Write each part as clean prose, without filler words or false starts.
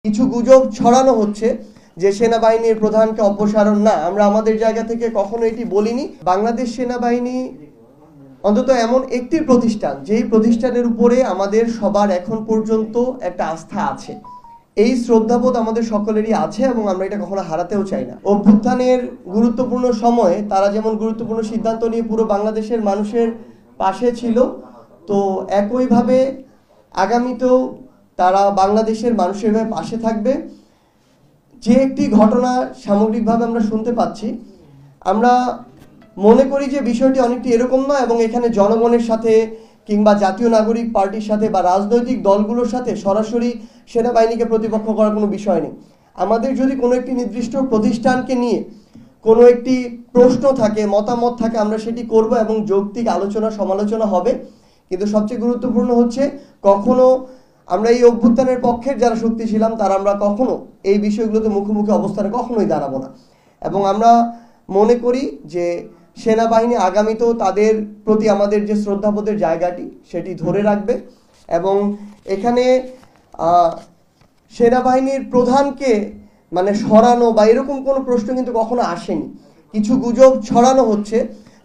কিছু গুজব ছড়ানো হচ্ছে যে সেনাবাহিনীর প্রধানকে অপসারণ না, আমরা আমাদের জায়গা থেকে কখনো এটি বলিনি। বাংলাদেশ সেনাবাহিনী অন্তত এমন একটি প্রতিষ্ঠান যেই প্রতিষ্ঠানের উপরে আমাদের সবার এখন পর্যন্ত একটা আস্থা আছে, এই শ্রদ্ধাবোধ আমাদের সকলেরই আছে এবং আমরা এটা কখনো হারাতেও চাই না। অভ্যুত্থানের গুরুত্বপূর্ণ সময়ে তারা যেমন গুরুত্বপূর্ণ সিদ্ধান্ত নিয়ে পুরো বাংলাদেশের মানুষের পাশে ছিল, তো একইভাবে আগামীতেও তারা বাংলাদেশের মানুষের পাশে থাকবে। যে একটি ঘটনা সামগ্রিকভাবে আমরা শুনতে পাচ্ছি, আমরা মনে করি যে বিষয়টি অনেকটি এরকম নয় এবং এখানে জনগণের সাথে কিংবা জাতীয় নাগরিক পার্টির সাথে বা রাজনৈতিক দলগুলোর সাথে সরাসরি সেনাবাহিনীকে প্রতিপক্ষ করার কোনো বিষয় নেই। আমাদের যদি কোনো একটি নির্দিষ্ট প্রতিষ্ঠানকে নিয়ে কোনো একটি প্রশ্ন থাকে, মতামত থাকে, আমরা সেটি করব এবং যৌক্তিক আলোচনা সমালোচনা হবে। কিন্তু সবচেয়ে গুরুত্বপূর্ণ হচ্ছে কখনো আমরা এই অভ্যুত্থানের পক্ষের যারা শক্তি ছিলাম তারা আমরা কখনো এই বিষয়গুলোতে মুখোমুখি অবস্থানে কখনোই দাঁড়াবো না। এবং আমরা মনে করি যে সেনাবাহিনী আগামীতেও তাদের প্রতি আমাদের যে শ্রদ্ধাবোধের জায়গাটি সেটি ধরে রাখবে। এবং এখানে সেনাবাহিনীর প্রধানকে সরানো বা এরকম কোনো প্রশ্ন কিন্তু কখনো আসেনি। কিছু গুজব ছড়ানো হচ্ছে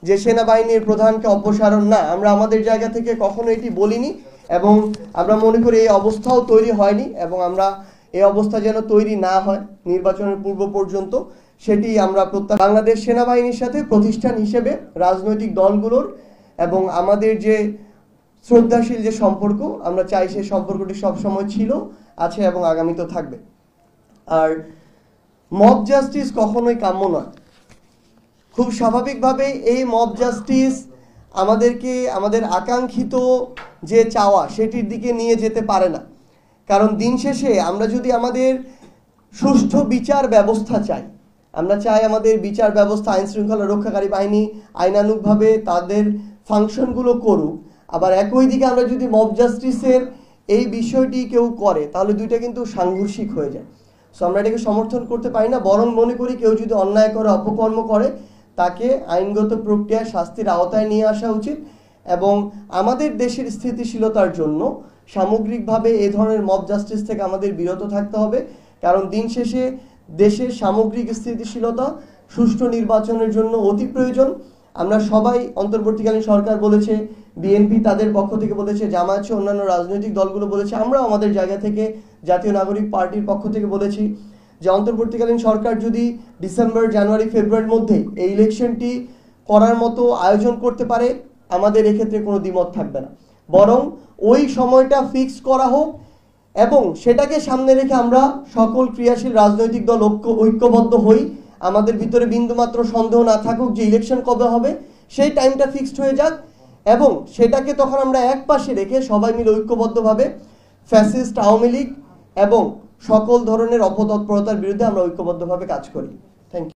যে সেনাবাহিনীর প্রধানকে অপসারণ না, আমরা আমাদের জায়গা থেকে কখনো এটি বলিনি এবং আমরা মনে করি এই অবস্থাও তৈরি হয়নি এবং আমরা এই অবস্থা যেন তৈরি না হয় নির্বাচনের পূর্ব পর্যন্ত, সেটি আমরা বাংলাদেশ সেনাবাহিনীর সাথে প্রতিষ্ঠান হিসেবে রাজনৈতিক দলগুলোর এবং আমাদের যে শ্রদ্ধাশীল যে সম্পর্ক, আমরা চাই সেই সম্পর্কটি সবসময় ছিল, আছে এবং আগামীতেও থাকবে। আর মব জাস্টিস কখনোই কাম্য নয়। খুব স্বাভাবিকভাবেই এই মব জাস্টিস আমাদেরকে আমাদের আকাঙ্ক্ষিত যে চাওয়া সেটির দিকে নিয়ে যেতে পারে না। কারণ দিন শেষে আমরা যদি আমাদের সুষ্ঠু বিচার ব্যবস্থা চাই, আমরা চাই আমাদের বিচার ব্যবস্থা, আইন শৃঙ্খলা রক্ষাকারী বাহিনী আইনানুগভাবে তাদের ফাংশনগুলো করুক, আবার একই দিকে আমরা যদি মব জাস্টিসের এই বিষয়টি কেউ করে তাহলে দুইটা কিন্তু সাংঘর্ষিক হয়ে যায়। সো আমরা এটাকে সমর্থন করতে পারি না, বরং মনে করি কেউ যদি অন্যায় করে, অপকর্ম করে, তাকে আইনগত প্রক্রিয়ায় শাস্তির আওতায় নিয়ে আসা উচিত। এবং আমাদের দেশের স্থিতিশীলতার জন্য সামগ্রিকভাবে এই ধরনের মব জাস্টিস থেকে আমাদের বিরত থাকতে হবে। কারণ দিন শেষে দেশের সামগ্রিক স্থিতিশীলতা সুষ্ঠু নির্বাচনের জন্য অতি প্রয়োজন। আমরা সবাই, অন্তর্বর্তীকালীন সরকার বলেছে, বিএনপি তাদের পক্ষ থেকে বলেছে, জামায়াত সহ অন্যান্য রাজনৈতিক দলগুলো বলেছে, আমরাও আমাদের জায়গা থেকে জাতীয় নাগরিক পার্টির পক্ষ থেকে বলেছি যে অন্তর্বর্তীকালীন সরকার যদি ডিসেম্বর, জানুয়ারি, ফেব্রুয়ারির মধ্যে এই ইলেকশনটি করার মতো আয়োজন করতে পারে, আমাদের এক্ষেত্রে কোনো দ্বিমত থাকবে না। বরং ওই সময়টা ফিক্স করা হোক এবং সেটাকে সামনে রেখে আমরা সকল ক্রিয়াশীল রাজনৈতিক দল ঐক্যবদ্ধ হই। আমাদের ভিতরে বিন্দুমাত্র সন্দেহ না থাকুক যে ইলেকশন কবে হবে, সেই টাইমটা ফিক্সড হয়ে যাক এবং সেটাকে তখন আমরা এক পাশে রেখে সবাই মিলে ঐক্যবদ্ধভাবে ফ্যাসিস্ট, আওয়ামী লীগ এবং সকল ধরনের অপতৎপরতার বিরুদ্ধে আমরা ঐক্যবদ্ধভাবে কাজ করি। Thank you.